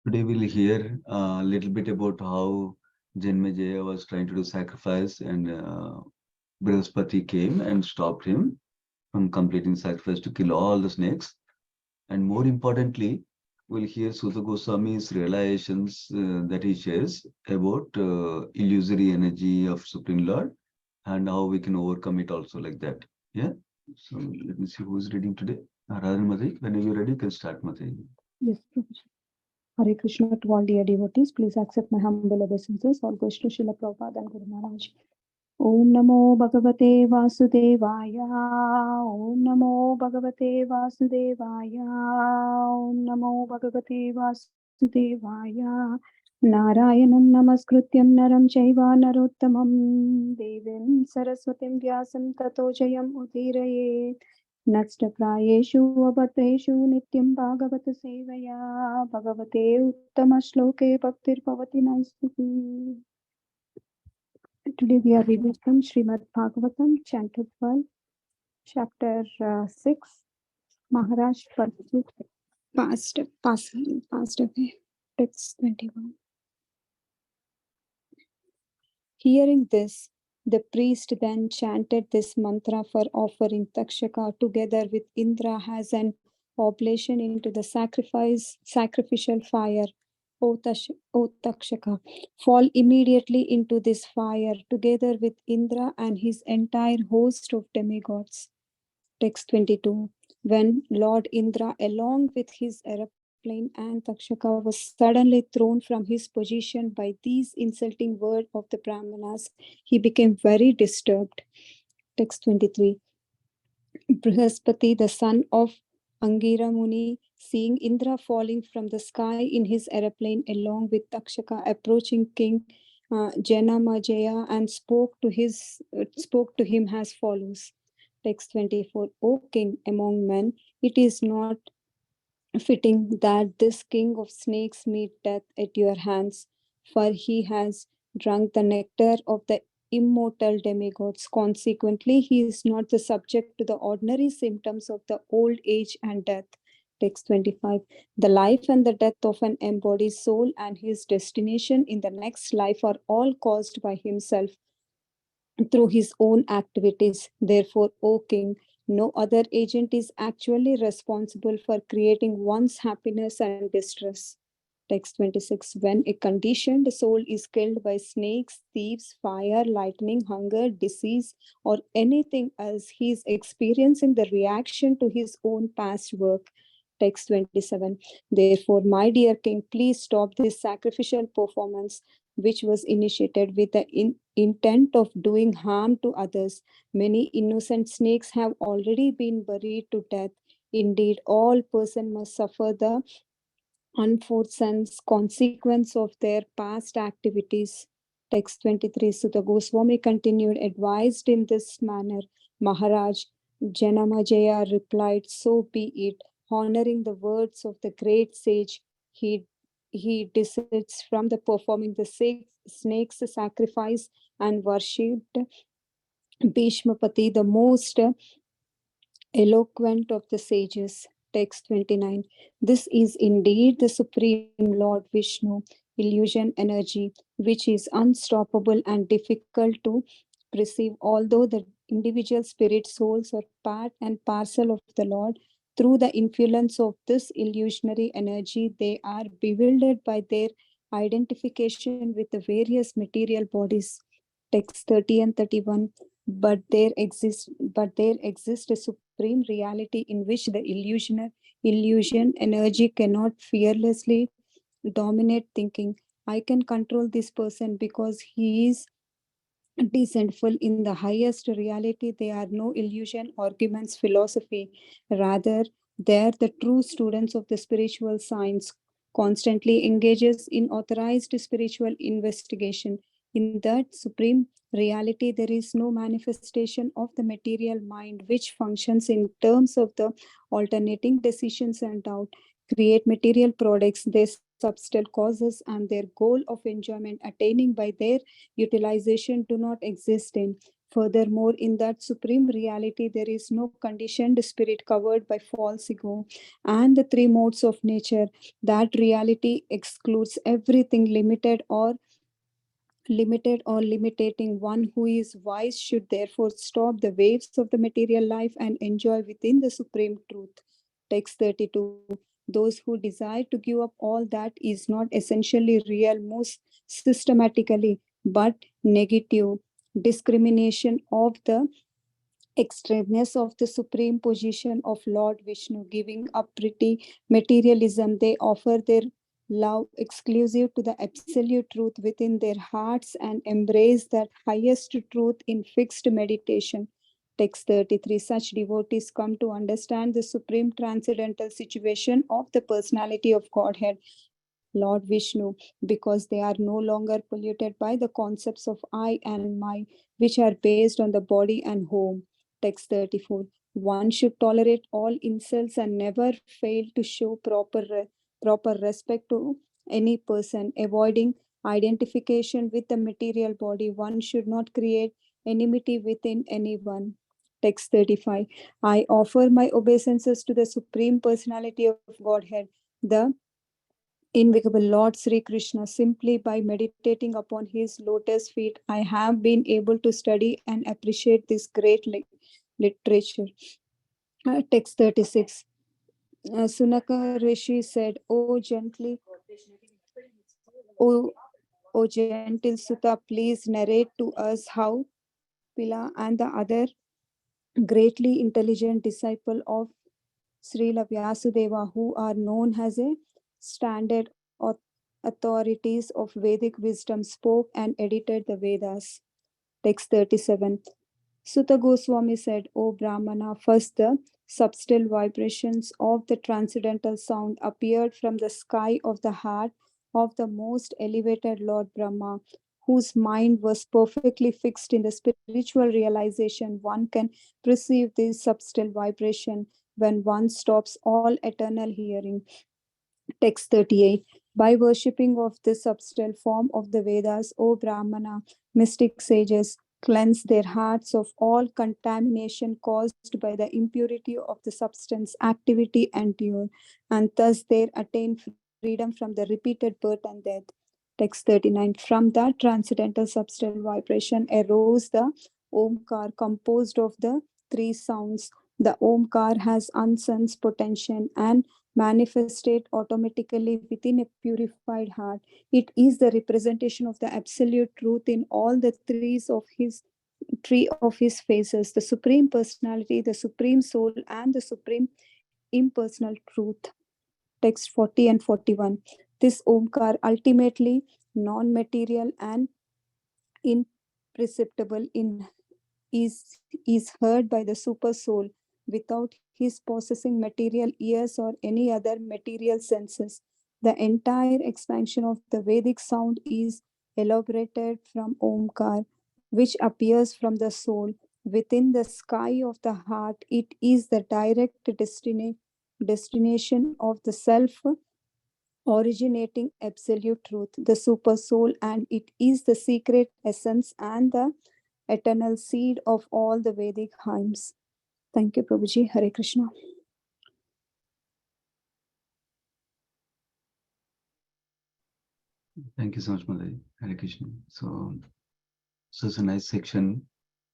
Today we'll hear a little bit about how Janmejaya was trying to do sacrifice and Brihaspati came and stopped him from completing sacrifice to kill all the snakes. And more importantly, we'll hear Sutta Goswami's realizations that he shares about illusory energy of Supreme Lord and how we can overcome it also like that. Yeah. So let me see who's reading today. Radhan Mataji, whenever you're ready, you can start Mataji. Yes, Prabhuji. Hare Krishna to all dear devotees. Please accept my humble obeisances. All goes to Srila Prabhupada and Guru Maharaj. Om Namo Bhagavate Vasudevaya. Om Namo Bhagavate Vasudevaya. Om Namo Bhagavate Vasudevaya. Narayanam Namaskrutyam Naram Chaiva Narottamam Devim Saraswatim Vyasam Tato Jayam Udirayet. नष्टप्रायेषु अभद्रेषु नित्यं भागवत सेवया भगवते उत्तमश्लोके भक्तिर्भवति नैष्टिकी. Today we are reading from Srimad Bhagavatam, Chapter 12, Chapter 6. Maharaj passed away. Text 21. Hearing this, the priest then chanted this mantra for offering Takshaka together with Indra as an oblation into the sacrificial fire. O Takshaka, fall immediately into this fire together with Indra and his entire host of demigods. Text 22. When Lord Indra, along with his aeroplane and Takshaka, was suddenly thrown from his position by these insulting words of the Brahmanas, he became very disturbed. Text 23. Brihaspati, the son of Angira Muni, seeing Indra falling from the sky in his aeroplane along with Takshaka, approaching King Janamajaya and spoke to him as follows. Text 24. O king among men, it is not fitting that this king of snakes meet death at your hands, for he has drunk the nectar of the immortal demigods. Consequently, he is not the subject to the ordinary symptoms of the old age and death. Text 25. The life and the death of an embodied soul and his destination in the next life are all caused by himself through his own activities. Therefore, O king, no other agent is actually responsible for creating one's happiness and distress. Text 26. When a conditioned soul is killed by snakes, thieves, fire, lightning, hunger, disease, or anything else, he is experiencing the reaction to his own past work. Text 27. Therefore, my dear king, please stop this sacrificial performance, which was initiated with the intent of doing harm to others. Many innocent snakes have already been buried to death. Indeed, all persons must suffer the unforeseen consequence of their past activities. Text 23. So the Goswami continued, advised in this manner. Maharaj Janamajaya replied, so be it. Honoring the words of the great sage, he desists from the performing the snake's sacrifice and worshipped Bhishmapati, the most eloquent of the sages. Text 29. This is indeed the Supreme Lord Vishnu, illusion energy, which is unstoppable and difficult to perceive. Although the individual spirit souls are part and parcel of the Lord, through the influence of this illusionary energy, they are bewildered by their identification with the various material bodies. Text 30 and 31. But there exists a supreme reality in which the illusion energy cannot fearlessly dominate thinking. I can control this person because he is descendful. In the highest reality, they are no illusion arguments philosophy. Rather, they are the true students of the spiritual science, constantly engages in authorized spiritual investigation. In that supreme reality, there is no manifestation of the material mind, which functions in terms of the alternating decisions and doubt, create material products, their subtle causes, and their goal of enjoyment attaining by their utilization do not exist in. Furthermore, in that supreme reality, there is no conditioned spirit covered by false ego and the three modes of nature. That reality excludes everything limited or limiting. One who is wise should therefore stop the waves of the material life and enjoy within the supreme truth. Text 32. Those who desire to give up all that is not essentially real most systematically, but negative discrimination of the extremeness of the supreme position of Lord Vishnu, giving up pretty materialism. They offer their love exclusive to the absolute truth within their hearts and embrace that highest truth in fixed meditation. Text 33. Such devotees come to understand the supreme transcendental situation of the personality of Godhead, Lord Vishnu, because they are no longer polluted by the concepts of I and my, which are based on the body and home. Text 34. One should tolerate all insults and never fail to show proper respect to any person, avoiding identification with the material body. One should not create enmity within anyone. Text 35. I offer my obeisances to the Supreme Personality of Godhead, the invisible Lord Sri Krishna. Simply by meditating upon his lotus feet, I have been able to study and appreciate this great literature. Text 36. Sunaka Rishi said, O, o gentle Sutta, please narrate to us how Pila and the other greatly intelligent disciple of Srila Vyasudeva, who are known as a standard authorities of Vedic wisdom, spoke and edited the Vedas. Text 37. Sutta Goswami said, O Brahmana, first the subtle vibrations of the transcendental sound appeared from the sky of the heart of the most elevated Lord Brahma, whose mind was perfectly fixed in the spiritual realization. One can perceive this subtle vibration when one stops all eternal hearing. Text 38. By worshipping of this subtle form of the Vedas, O Brahmana, mystic sages cleanse their hearts of all contamination caused by the impurity of the substance, activity, and pure, and thus they attain freedom from the repeated birth and death. Text 39. From that transcendental subtle vibration arose the Omkar, composed of the three sounds. The Omkar has unsensed potential and manifested automatically within a purified heart. It is the representation of the absolute truth in all the three of his faces, the supreme personality, the supreme soul, and the supreme impersonal truth. Text 40 and 41. This Omkar, ultimately non-material and imperceptible is heard by the super soul without his possessing material ears or any other material senses. The entire expansion of the Vedic sound is elaborated from Omkar, which appears from the soul within the sky of the heart. It is the direct destination of the self originating absolute truth, the super soul, and it is the secret essence and the eternal seed of all the Vedic hymns. Thank you, Prabhuji. Hare Krishna. Thank you so much, Madhuri. Hare Krishna. So it's a nice section.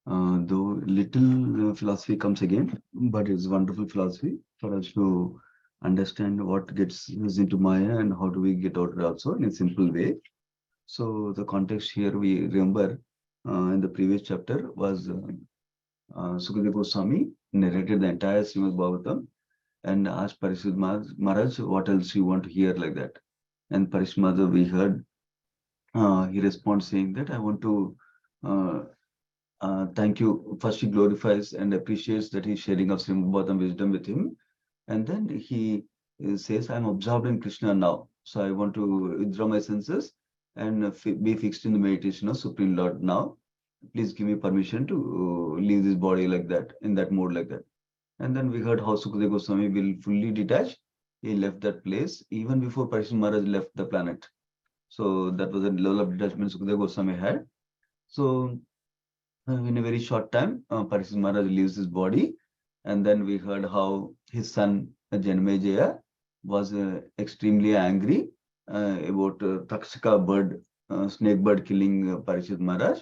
Though little philosophy comes again, but it's wonderful philosophy for us to understand what gets us into Maya and how do we get out of it also in a simple way. So the context here we remember in the previous chapter was Sukadeva Goswami narrated the entire Srimad Bhagavatam and asked Parishad Maharaj, what else you want to hear like that? And Parishad Maharaj, we heard, he responds saying that I want to thank you. First, he glorifies and appreciates that he's sharing of Srimad Bhagavatam wisdom with him. And then he says, I'm absorbed in Krishna now. So I want to withdraw my senses and be fixed in the meditation of Supreme Lord now. Please give me permission to leave this body like that, in that mode like that. And then we heard how Sukadeva Goswami will fully detach. He left that place even before Parishad Maharaj left the planet. So that was a level of detachment Sukadeva Goswami had. So In a very short time, Parikshit Maharaj leaves his body, and then we heard how his son Janmejaya was extremely angry about Takshaka bird, snake bird killing Parikshit Maharaj.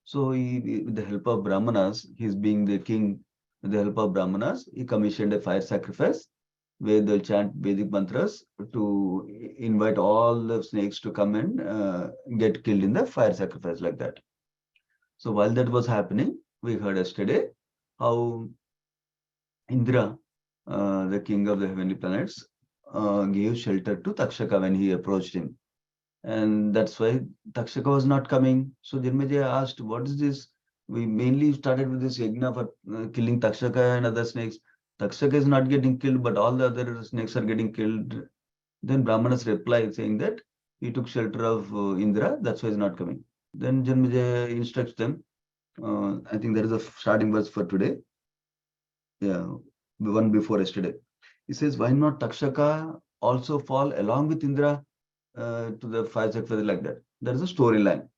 So with the help of Brahmanas, he's being the king. With the help of Brahmanas, he commissioned a fire sacrifice where they'll chant Vedic mantras to invite all the snakes to come and get killed in the fire sacrifice like that. So while that was happening, we heard yesterday how Indra, the king of the heavenly planets, gave shelter to Takshaka when he approached him. And that's why Takshaka was not coming. So Janmejaya asked, what is this? We mainly started with this yajna for killing Takshaka and other snakes. Takshaka is not getting killed, but all the other snakes are getting killed. Then Brahmanas replied saying that he took shelter of Indra, that's why he's not coming. Then Janmejaya instructs them. I think there is a starting verse for today. Yeah, the one before yesterday. He says, why not Takshaka also fall along with Indra to the fire sacrifice like that? There is a storyline.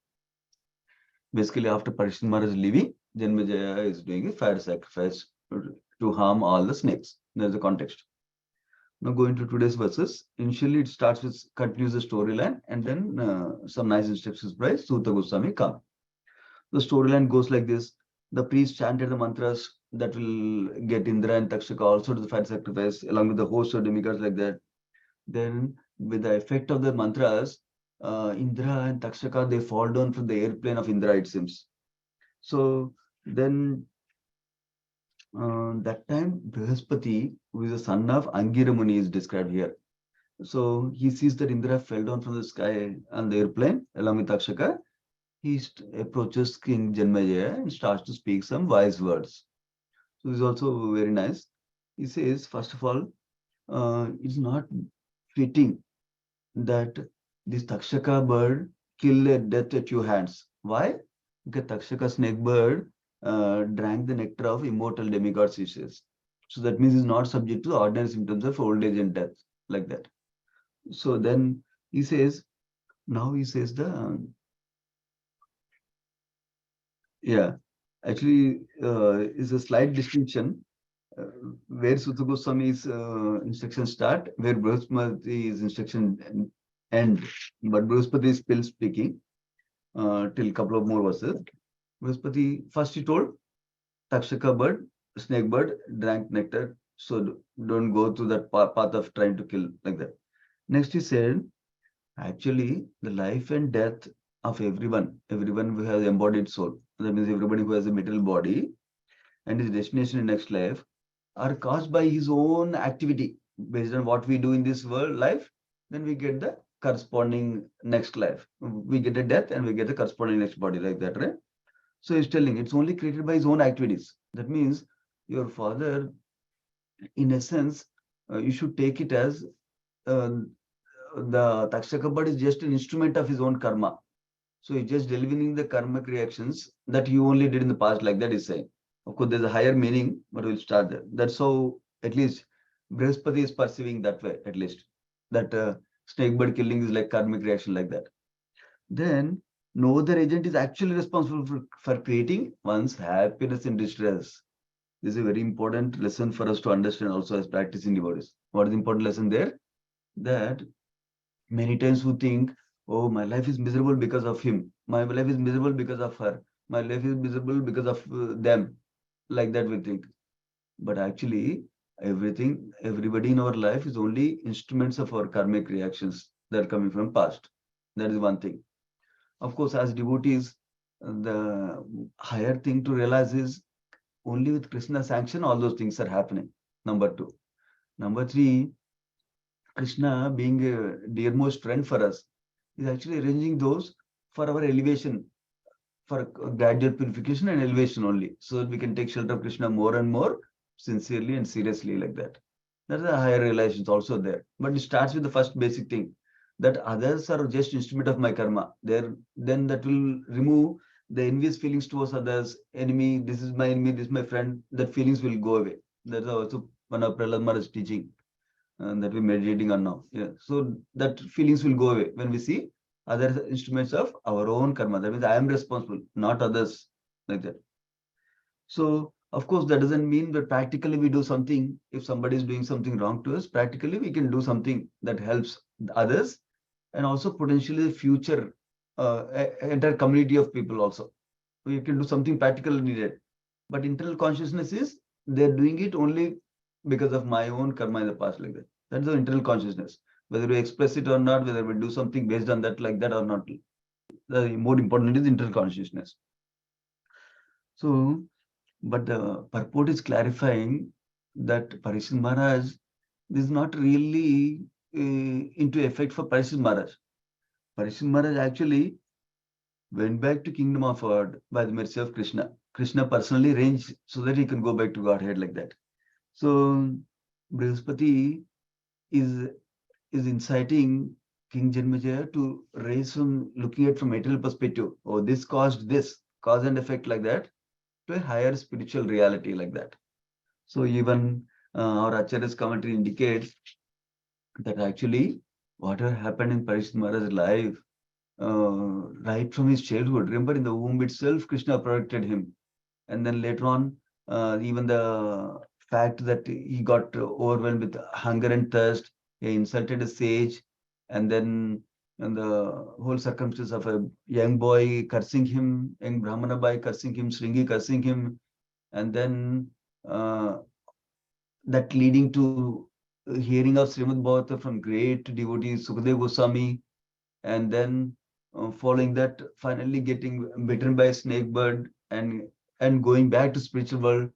Basically, after Parikshit Maharaj is leaving, Janmejaya is doing a fire sacrifice to harm all the snakes. There's a context. Now going to today's verses. Initially, it starts with continues the storyline, and then some nice instructions by Suta Goswami come. The storyline goes like this: the priest chanted the mantras that will get Indra and Takshaka also to the fire sacrifice, along with the host of demigods like that. Then, with the effect of the mantras, Indra and Takshaka they fall down from the airplane of Indra, it seems. So then, that time, Brihaspati, who is the son of Angira Muni, is described here. So he sees that Indra fell down from the sky on the airplane along with Takshaka. He approaches King Janmejaya and starts to speak some wise words. So this is also very nice. He says, first of all, it's not fitting that this Takshaka bird kill a death at your hands. Why? Because Takshaka snake bird drank the nectar of immortal demigods, he says. So that means it's not subject to the ordinary symptoms of old age and death, like that. So then he says, now he says yeah, actually is a slight distinction uh, where Sutta Goswami's instructions start, where Brihaspati's instruction end. But Brihaspati is still speaking till couple of more verses. Brihaspati, first he told Takshaka bird, snake bird, drank nectar, so don't go through that path of trying to kill like that. Next he said, actually, the life and death of everyone who has embodied soul, that means everybody who has a material body and his destination in next life, are caused by his own activity. Based on what we do in this world life, then we get the corresponding next life. We get a death and we get the corresponding next body like that, right? So he's telling it's only created by his own activities. That means your father, in a sense, you should take it as uh, the Takshaka bird is just an instrument of his own karma. So he's just delivering the karmic reactions that you only did in the past, like that is saying. Of course, there's a higher meaning, but we'll start there. That's how at least Brihaspati is perceiving that way, at least. That snake bird killing is like karmic reaction, like that. Then no other agent is actually responsible for creating one's happiness and distress. This is a very important lesson for us to understand also as practicing devotees. What is the important lesson there? That many times we think, oh, my life is miserable because of him. My life is miserable because of her. My life is miserable because of them. Like that we think. But actually, everybody in our life is only instruments of our karmic reactions that are coming from past. That is one thing. Of course, as devotees, the higher thing to realize is only with Krishna's sanction, all those things are happening. Number two. Number three, Krishna, being a dearmost friend for us, is actually arranging those for our elevation, for gradual purification and elevation only, so that we can take shelter of Krishna more and more sincerely and seriously like that. That's a higher realization also there. But it starts with the first basic thing that others are just instrument of my karma. There, then that will remove the envious feelings towards others. Enemy, this is my enemy, this is my friend. That feelings will go away. That's also one of Prahlad Maharaj's teaching that we're meditating on now. Yeah. So that feelings will go away when we see other instruments of our own karma. That means I am responsible, not others. like that. So, of course, that doesn't mean that practically we do something. If somebody is doing something wrong to us, practically we can do something that helps others and also potentially the future entire community of people also. We can do something practical needed. But internal consciousness is they're doing it only because of my own karma in the past, like that. That's the internal consciousness. Whether we express it or not, whether we do something based on that, like that or not. The more important is internal consciousness. So, but the purport is clarifying that Parishit Maharaj is not really into effect for Parishit Maharaj. Parishit Maharaj actually went back to kingdom of God by the mercy of Krishna. Krishna personally arranged so that he can go back to Godhead like that. So Brihaspati is is inciting King Janmejaya to raise from looking at from material perspective. Oh, this caused this, cause and effect like that, to a higher spiritual reality like that. So even our Acharya's commentary indicates that actually whatever happened in Parishit Maharaj's life, right from his childhood, remember in the womb itself, Krishna protected him. And then later on, even the fact that he got overwhelmed with hunger and thirst, he insulted a sage, and then and the whole circumstance of a young boy cursing him, young Brahmana boy cursing him, Shringi cursing him, and then uh, that leading to hearing of Srimad Bhagavatam from great devotees, Sukadeva Goswami, and then following that, finally getting bitten by a snake bird and going back to spiritual world.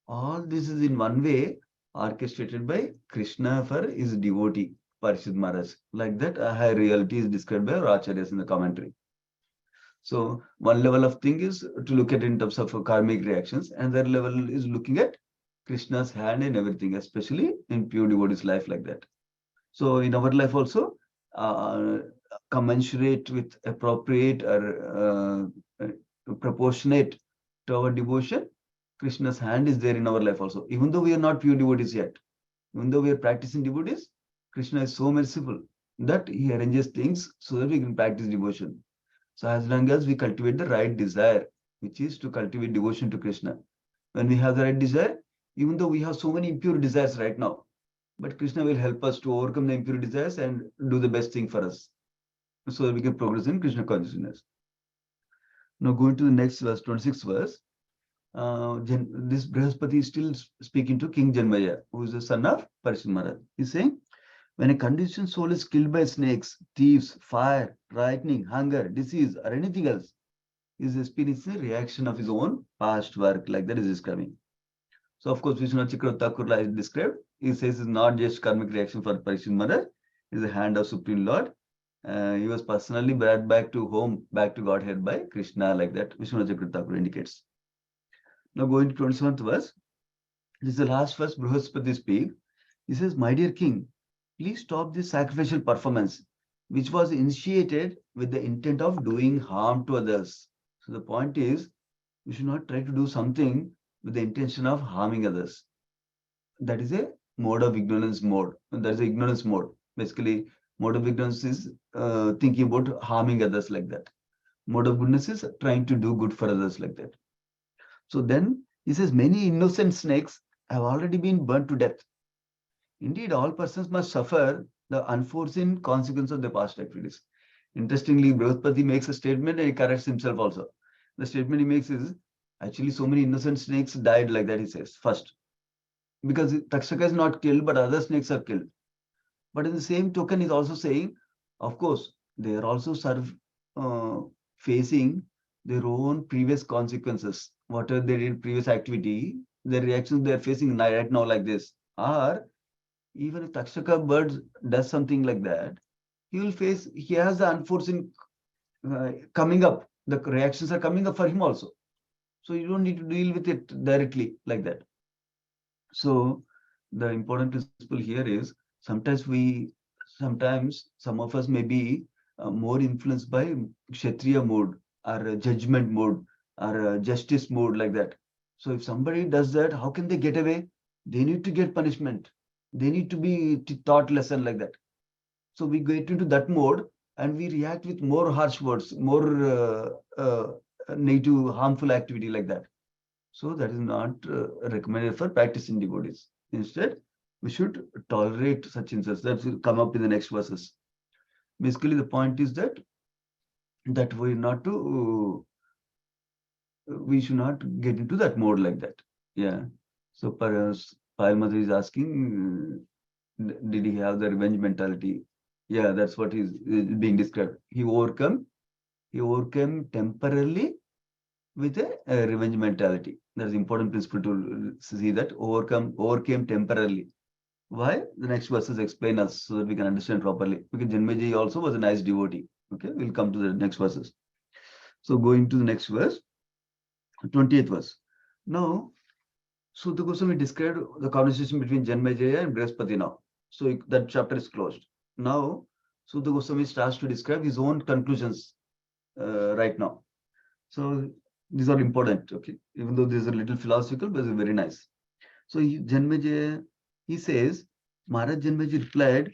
All this is in one way orchestrated by Krishna for his devotee, Parishit Maharaj. Like that, a high reality is described by our acharyas in the commentary. So one level of thing is to look at in terms of karmic reactions, and that level is looking at Krishna's hand in everything, especially in pure devotee's life like that. So in our life also, uh, commensurate with appropriate or proportionate to our devotion, Krishna's hand is there in our life also. Even though we are not pure devotees yet, even though we are practicing devotees, Krishna is so merciful that he arranges things so that we can practice devotion. So as long as we cultivate the right desire, which is to cultivate devotion to Krishna, when we have the right desire, even though we have so many impure desires right now, but Krishna will help us to overcome the impure desires and do the best thing for us so that we can progress in Krishna consciousness. Now, going to the next verse, 26th verse, this Brihaspati is still speaking to King Janmaya, who is the son of Parishit Maharaj. He's saying, when a conditioned soul is killed by snakes, thieves, fire, lightning, hunger, disease, or anything else, is experiencing a reaction of his own past work, like that is describing. So, of course, Vishwanath Chakravarti Thakur is described. He says it's not just karmic reaction for Parishit Maharaj, it is the hand of Supreme Lord. He was personally brought back to home, back to Godhead by Krishna, like that Vishwanath Chakravarti Thakur indicates. Now, going to 27th verse, this is the last verse Brihaspati speaks. He says, my dear king, please stop this sacrificial performance, which was initiated with the intent of doing harm to others. So the point is, we should not try to do something with the intention of harming others. That is a mode of ignorance mode. That is ignorance mode. Basically, mode of ignorance is thinking about harming others like that. Mode of goodness is trying to do good for others like that. So then he says, many innocent snakes have already been burnt to death. Indeed, all persons must suffer the unforeseen consequence of their past activities. Interestingly, Brihaspati makes a statement and he corrects himself also. The statement he makes is actually so many innocent snakes died like that, he says, first. Because Takshaka is not killed, but other snakes are killed. But in the same token, he's also saying, of course, they are also uh, facing their own previous consequences. Whatever they did previous activity, the reactions they are facing right now like this. Or even if Takshaka bird does something like that, he has the unforeseen coming up. The reactions are coming up for him also. So you don't need to deal with it directly like that. So the important principle here is sometimes some of us may be more influenced by Kshatriya mode or judgment mode or justice mode like that. So if somebody does that, how can they get away? They need to get punishment. They need to be taught lesson like that. So we get into that mode and we react with more harsh words, more negative, harmful activity like that. So that is not recommended for practicing devotees. Instead, we should tolerate such insults. That will come up in the next verses. Basically, the point is that we should not get into that mode like that. Yeah. So perhaps Pai Mother is asking, did he have the revenge mentality? Yeah, that's what is being described. He overcame temporarily with a revenge mentality. That's important principle to see that overcame temporarily. Why? The next verses explain us so that we can understand properly. Because Janmeji also was a nice devotee. Okay, we'll come to the next verses. So going to the next verse, 20th verse. Now, Sutta Goswami described the conversation between Janmejaya and Brihaspati now. So that chapter is closed. Now, Sutta Goswami starts to describe his own conclusions right now. So these are important, okay? Even though this is a little philosophical, but it's very nice. So Janmejaya, he says, Maharaj Janmeji replied,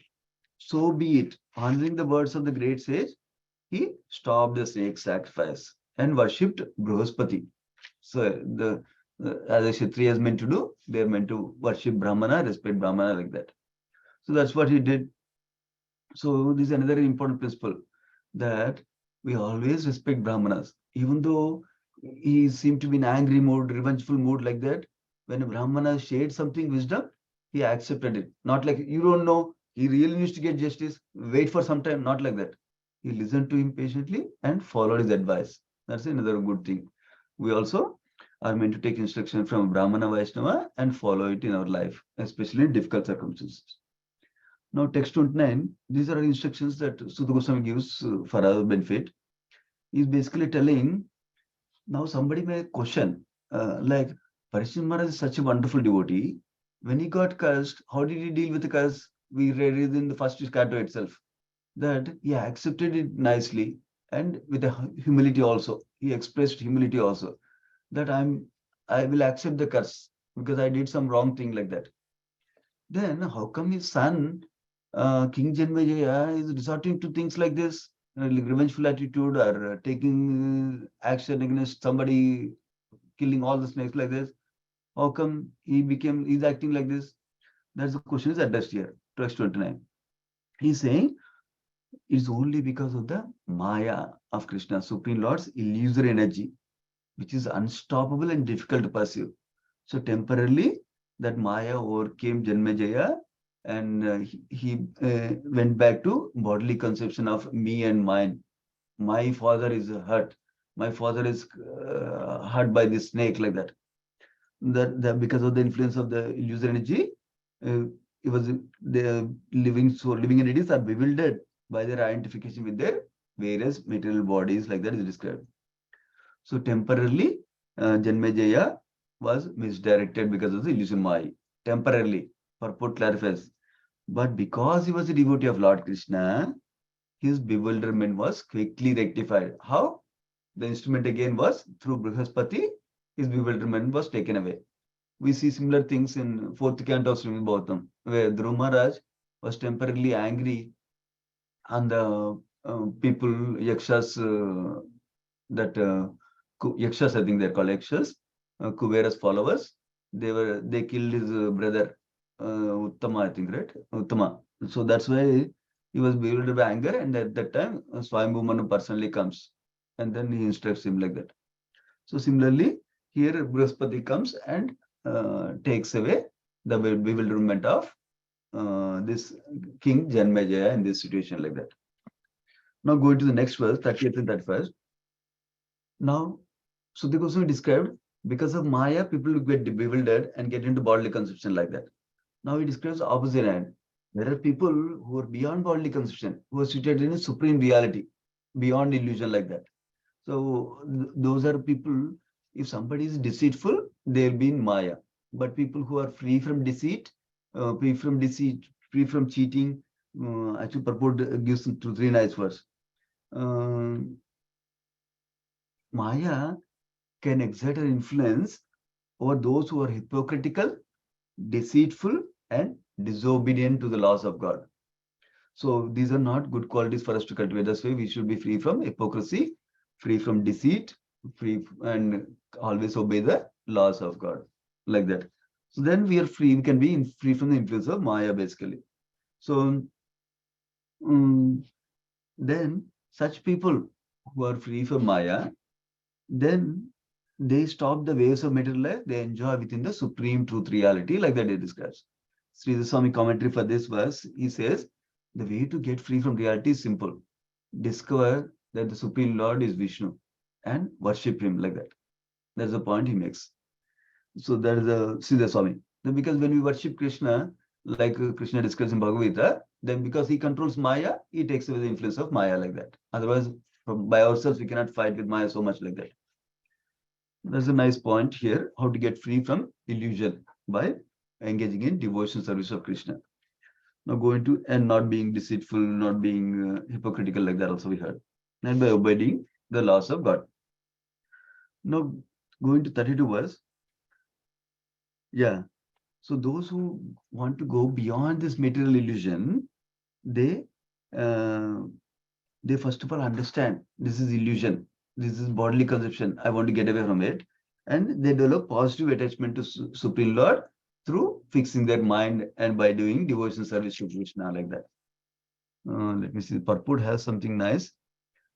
so be it. Honoring the words of the great sage, he stopped the snake sacrifice and worshipped Brihaspati. So as a Kshatriya is meant to do, they are meant to worship Brahmana, respect Brahmana like that. So that's what he did. So this is another important principle that we always respect Brahmanas, even though he seemed to be in angry mood, revengeful mood like that. When a Brahmana shared something wisdom, he accepted it. Not like you don't know, he really needs to get justice. Wait for some time. Not like that. He listened to him patiently and followed his advice. That's another good thing. We also are meant to take instruction from Brahmana Vaishnava and follow it in our life, especially in difficult circumstances. Now, text 29, these are instructions that Sudha Goswami gives for our benefit. He's basically telling, now somebody may question, like, Parishit Maharaj is such a wonderful devotee. When he got cursed, how did he deal with the curse? We read it in the first canto itself, that he accepted it nicely and with a humility also. He expressed humility also, that I will accept the curse because I did some wrong thing like that. Then how come his son, King Janmejaya, is resorting to things like this, like revengeful attitude or taking action against somebody, killing all the snakes like this? How come he's acting like this? That's the question is addressed here, text 29. He's saying it's only because of the Maya of Krishna, Supreme Lord's illusory energy, which is unstoppable and difficult to pursue. So temporarily, that Maya overcame Janmejaya and he went back to bodily conception of me and mine. My father is hurt. My father is hurt by this snake like that. That because of the influence of the illusory energy, uh, it was the living entities are bewildered by their identification with their various material bodies like that is described. So temporarily, Janmejaya was misdirected because of the illusion Maya. Temporarily, for put clarifies. But because he was a devotee of Lord Krishna, his bewilderment was quickly rectified. How? The instrument again was through Brihaspati, his bewilderment was taken away. We see similar things in fourth canto of Srimad Bhagavatam, where Dhruv Maharaj was temporarily angry on the people, yakshas, that yakshas, I think they're called yakshas, Kubera's followers. They killed his brother Uttama, I think, right? Uttama. So that's why he was bewildered by anger, and at that time, Swayambhu Manu personally comes, and then he instructs him like that. So similarly, here Brihaspati comes and takes away the bewilderment of this King Janmejaya in this situation like that. Now going to the next verse, 30th and 31st. Now, Sudha Goswami described because of Maya, people get bewildered and get into bodily conception like that. Now he describes the opposite end. There are people who are beyond bodily conception, who are situated in a supreme reality, beyond illusion like that. So those are people, if somebody is deceitful, they'll be in Maya. But people who are free from deceit, free from cheating, actually purport gives two, three nice words. Maya can exert an influence over those who are hypocritical, deceitful, and disobedient to the laws of God. So these are not good qualities for us to cultivate. That's why we should be free from hypocrisy, free from deceit, free and always obey the laws of God, like that. So then we are free. We can be free from the influence of Maya, basically. So um, then such people who are free from Maya, then they stop the waves of material life. They enjoy within the supreme truth reality, like that it describes. Sri Swami commentary for this verse, he says, the way to get free from reality is simple. Discover that the Supreme Lord is Vishnu and worship him like that. That's the point he makes. So that is the Siddha Swami. Then because when we worship Krishna, like Krishna discussed in Bhagavad Gita, then because he controls Maya, he takes away the influence of Maya like that. Otherwise, by ourselves, we cannot fight with Maya so much like that. That's a nice point here, how to get free from illusion by engaging in devotion service of Krishna. Now going to, and not being deceitful, not being hypocritical like that also we heard. And by obeying the laws of God. Now going to 32 verse. Yeah. So those who want to go beyond this material illusion, they uh, they first of all understand this is illusion, this is bodily conception. I want to get away from it, and they develop positive attachment to Supreme Lord through fixing their mind and by doing devotion service to Krishna like that. Let me see. Purport has something nice.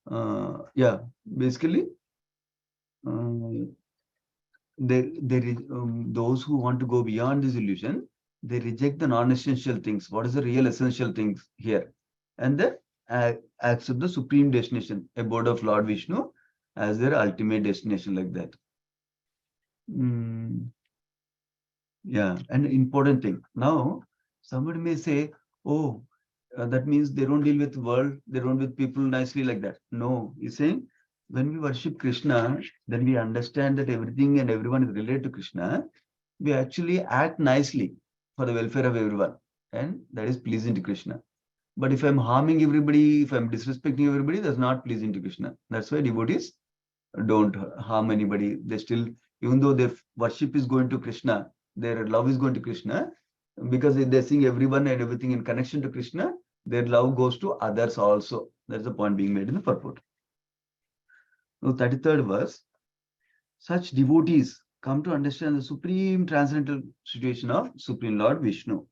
Yeah, basically, uh, those who want to go beyond this illusion, they reject the non-essential things. What is the real essential things here? And then accept the supreme destination, abode of Lord Vishnu, as their ultimate destination, like that. Mm, yeah, and important thing. Now, somebody may say, "Oh, that means they don't deal with world, they don't with people nicely like that." No, he's saying when we worship Krishna, then we understand that everything and everyone is related to Krishna. We actually act nicely for the welfare of everyone, and that is pleasing to Krishna. But if I'm harming everybody, if I'm disrespecting everybody, that's not pleasing to Krishna. That's why devotees don't harm anybody. They still, even though their worship is going to Krishna, their love is going to Krishna, because they're seeing everyone and everything in connection to Krishna, their love goes to others also. That's the point being made in the purport. Now, 33rd verse, such devotees come to understand the supreme transcendental situation of Supreme Lord Vishnu,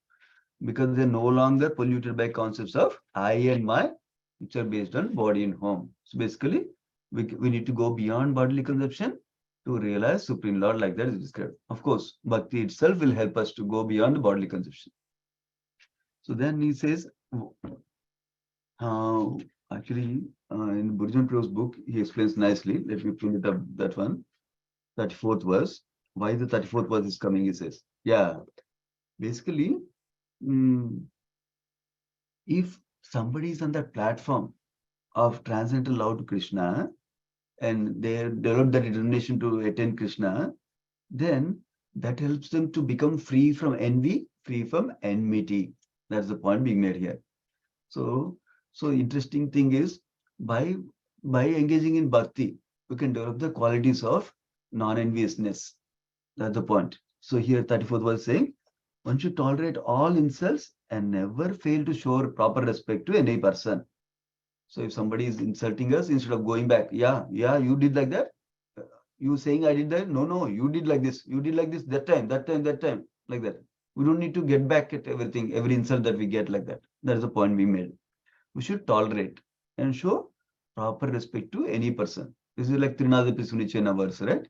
because they're no longer polluted by concepts of I and my, which are based on body and home. So basically, we need to go beyond bodily conception to realize Supreme Lord, like that is described. Of course, Bhakti itself will help us to go beyond the bodily conception. So then he says, uh, actually, in Burjan Pro's book, he explains nicely. Let me pull it up, that one, 34th verse. Why the 34th verse is coming, he says. Yeah, basically, mm, if somebody is on that platform of transcendental love to Krishna and they develop that determination to attain Krishna, then that helps them to become free from envy, free from enmity. That's the point being made here. So, so interesting thing is by engaging in bhakti, we can develop the qualities of non-enviousness. That's the point. So here 34th was saying, one should tolerate all insults and never fail to show proper respect to any person. So if somebody is insulting us, instead of going back, yeah, you did like that. You saying I did that? No, you did like this. You did like this that time, like that. We don't need to get back at everything, every insult that we get like that. That is the point we made. We should tolerate and show proper respect to any person. This is like Trinada Pisunichena verse, right?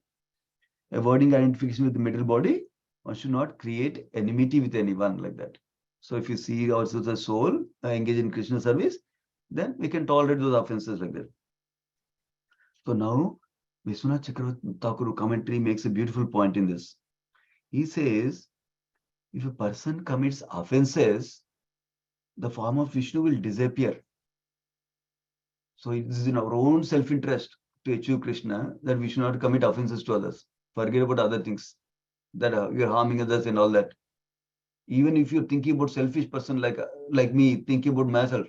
Avoiding identification with the material body, one should not create enmity with anyone like that. So if you see ourselves as soul, engage in Krishna service, then we can tolerate those offenses like that. So now, Vishwanath Chakravarti Thakur commentary makes a beautiful point in this. He says, if a person commits offenses, the form of Vishnu will disappear. So it is in our own self-interest to achieve Krishna that we should not commit offenses to others. Forget about other things, that we are harming others and all that. Even if you're thinking about selfish person like me, thinking about myself,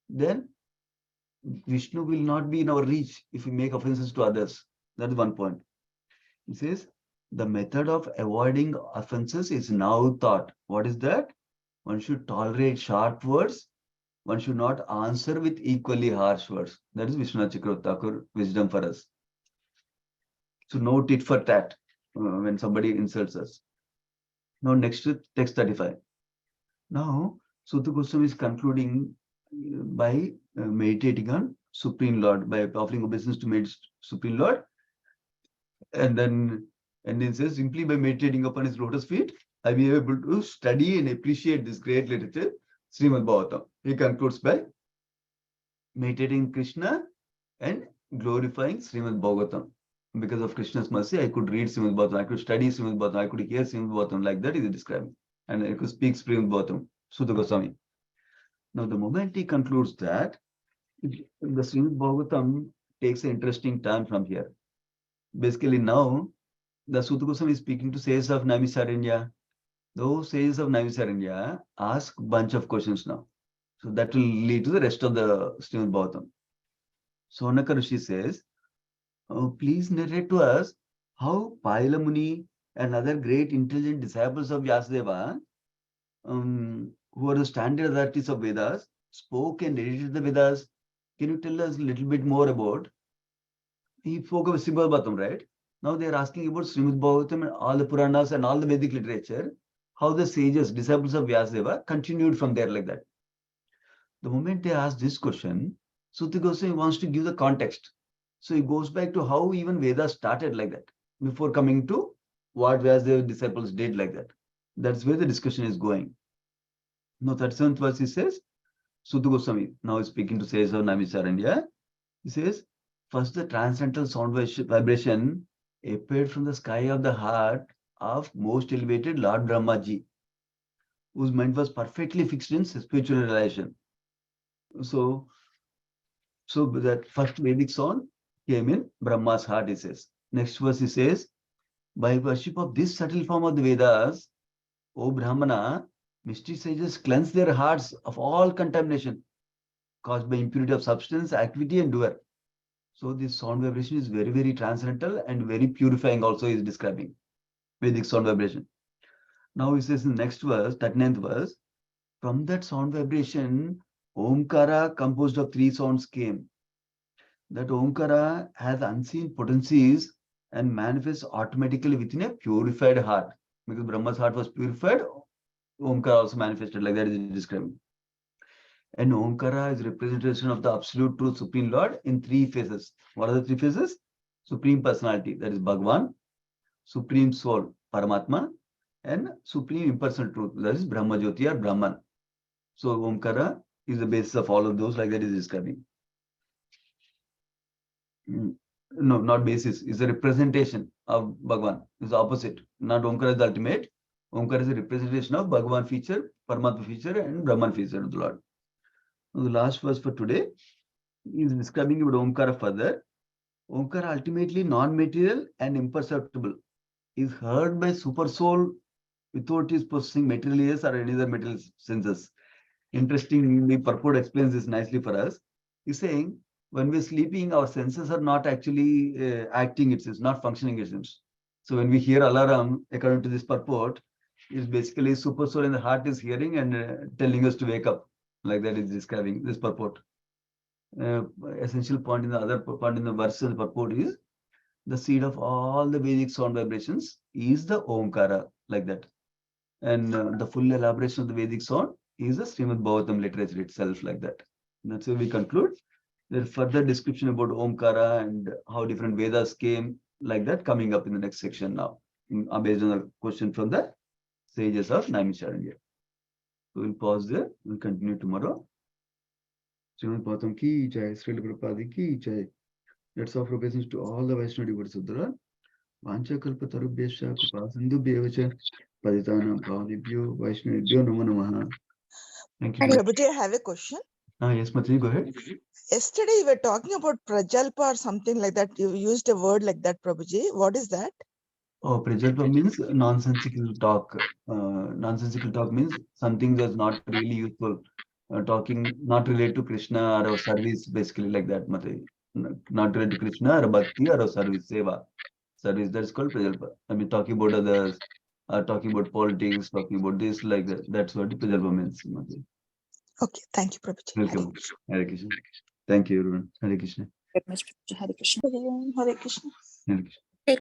then Vishnu will not be in our reach if we make offenses to others. That's one point. He says, the method of avoiding offenses is now taught. What is that? One should tolerate sharp words. One should not answer with equally harsh words. That is Vishwanath Chakravarti Thakur wisdom for us. So no tit for tat when somebody insults us. Now next to text 35. Now Sutta Goswami is concluding by meditating on Supreme Lord, by offering obeisance to Supreme Lord, and then says, simply by meditating upon his lotus feet, I will be able to study and appreciate this great literature, Srimad Bhagavatam. He concludes by meditating Krishna and glorifying Srimad Bhagavatam. Because of Krishna's mercy, I could read Srimad Bhagavatam, I could study Srimad Bhagavatam, I could hear Srimad Bhagavatam, like that is describing. And I could speak Srimad Bhagavatam, Sutta Goswami. Now, the moment he concludes that, the Srimad Bhagavatam takes an interesting turn from here. Basically, now, the Sutta Goswami is speaking to sages of Naimisaranya. Those sages of Naimisaranya ask bunch of questions now. So that will lead to the rest of the Srimad Bhagavatam. Sonaka Rishi says, please narrate to us how Paila Muni and other great intelligent disciples of Vyasadeva, who are the standard authorities of Vedas, spoke and edited the Vedas. Can you tell us a little bit more about? He spoke of Srimad Bhagavatam, right? Now they are asking about Srimad Bhagavatam and all the Puranas and all the Vedic literature, how the sages, disciples of Vyasadeva, continued from there like that. The moment they ask this question, Sutta Goswami wants to give the context. So he goes back to how even Vedas started like that, before coming to what Vyasadeva disciples did like that. That's where the discussion is going. Now, 37th verse he says, Sutta Goswami now is speaking to sages of Naimisaranya. He says, first the transcendental sound vibration appeared from the sky of the heart of most elevated Lord Brahmaji, whose mind was perfectly fixed in spiritual realization. So that first Vedic sound came in Brahma's heart, he says. Next verse he says, by worship of this subtle form of the Vedas, O Brahmana, mystic sages cleanse their hearts of all contamination caused by impurity of substance, activity, and doer. So this sound vibration is very, very transcendental and very purifying also, he is describing Vedic sound vibration. Now he says in the next verse, 39th verse, from that sound vibration, Omkara composed of 3 sounds came. That Omkara has unseen potencies and manifests automatically within a purified heart. Because Brahma's heart was purified, Omkara also manifested, like that is describing. And Omkara is representation of the absolute truth, Supreme Lord, in 3 phases. What are the 3 phases? Supreme Personality, that is Bhagavan, Supreme Soul, Paramatma, and Supreme Impersonal Truth, that is Brahma Jyoti or Brahman. So Omkara is the basis of all of those, like that is describing. No, not basis, is a representation of Bhagavan. It's the opposite. Not Omkara is the ultimate. Omkara is a representation of Bhagavan feature, Paramatma feature, and Brahman feature of the Lord. Now, the last verse for today is describing about Omkara further. Omkara, ultimately non-material and imperceptible, is heard by super soul without his possessing material ears or any other material senses. Interestingly, purport explains this nicely for us. He's saying, when we're sleeping, our senses are not actually acting, it's not functioning, it seems. So when we hear alarm, according to this purport, it's basically super soul in the heart is hearing and telling us to wake up. Like that is describing this purport. Essential point in the other point in the verse of the purport is, the seed of all the Vedic sound vibrations is the Omkara, like that. And the full elaboration of the Vedic sound is the Srimad Bhagavatam literature itself, like that. And that's where we conclude. There's further description about Omkara and how different Vedas came, like that, coming up in the next section now, based on a question from the sages of Naimisharanya. So we'll pause there. We'll continue tomorrow. Srimad Bhagavatam ki jai, Srila Prabhupada ki jai. Let's offer obeisance to all the Vaishnava devotees of the Lord. Vancha kalpa tarubhyascha kripa sindhubhyevacha paditanam pavanebhyo Vaishnavebhyo namo namaha. Thank you. Prabhuji, I have a question. Yes, Matri, go ahead. Yesterday you were talking about Prajalpa or something like that. You used a word like that, Prabhuji. What is that? Oh, Prajalpa means nonsensical talk. Nonsensical talk means something that's not really useful. Talking not related to Krishna or service, basically like that, Matri. Not related to Krishna or bhakti or service, seva. Service, that's called Prajalpa. I mean, talking about others, talking about politics, talking about this, like that. That's what Prajalpa means, Matri. Okay, thank you, Prabhuji. Welcome. Hare Krishna. Thank you, everyone. Hare Krishna. Very much, Hare Krishna. Hare Krishna. Hare Krishna.